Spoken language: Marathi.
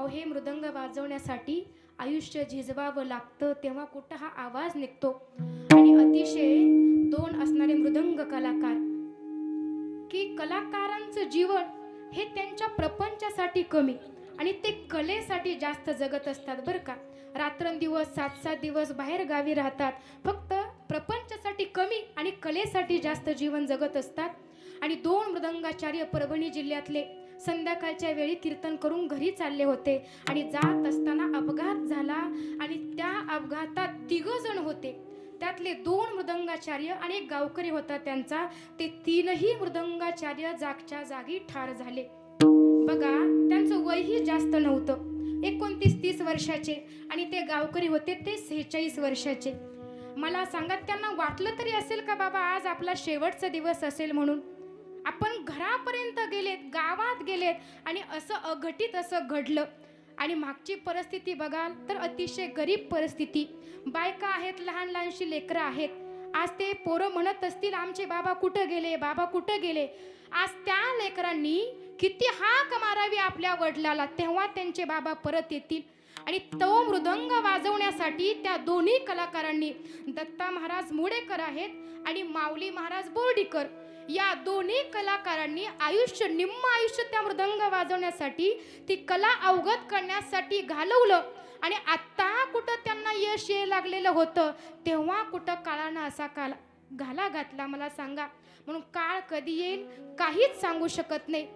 अहो हे मृदंग वाजवण्यासाठी आयुष्य झिजवावं लागतं, तेव्हा कुठं हा आवाज निघतो. आणि अतिशय दोन असणारे मृदंग कलाकार, की कलाकारांचं जीवन हे त्यांच्या प्रपंचासाठी कमी आणि ते कलेसाठी जास्त जगत असतात बरं का. रात्रंदिवस 7-7 दिवस बाहेर गावी राहतात, फक्त प्रपंचासाठी कमी आणि कलेसाठी जास्त जीवन जगत असतात. आणि दोन मृदंगाचार्य परभणी जिल्ह्यातले संध्याकाळच्या वेळी कीर्तन करून घरी चालले होते आणि जात असताना अपघात झाला आणि त्या अपघातात 3 जण होते. त्यातले 2 मृदंगाचार्य आणि एक गावकरी होता त्यांचा. ते 3ही मृदंगाचार्य जागच्या जागी ठार झाले. बघा, त्यांचं वयही जास्त नव्हतं, 29-30 वर्षाचे, आणि ते गावकरी होते ते 46 वर्षाचे. मला सांगा, त्यांना वाटलं तरी असेल का बाबा आज आपला शेवटचा दिवस असेल म्हणून? आपण घरापर्यंत गेलेत, गावात गेलेत आणि असं अघटित असं घडलं. आणि मागची परिस्थिती बघाल तर अतिशय गरीब परिस्थिती. बायका आहेत, लहान लहानशी लेकरं आहेत. आज ते पोरं म्हणत असतील आमचे बाबा कुठं गेले, बाबा कुठं गेले. आज त्या लेकरांनी किती हाक मारावी आपल्या वडिलाला, तेव्हा त्यांचे बाबा परत येतील. आणि तो मृदंग वाजवण्यासाठी त्या दोन्ही कलाकारांनी, दत्ता महाराज मुडेकर आहेत आणि माऊली महाराज बोर्डीकर, या दोन्ही कलाकारांनी निम्म आयुष्य त्या मृदंग वाजवण्यासाठी, ती कला अवगत करण्यासाठी घालवलं. आणि आत्ता कुठं त्यांना यश ये लागलेलं होतं, तेव्हा कुठं काळानं असा घाला घातला मला सांगा. म्हणून काळ कधी येईल काहीच सांगू शकत नाही.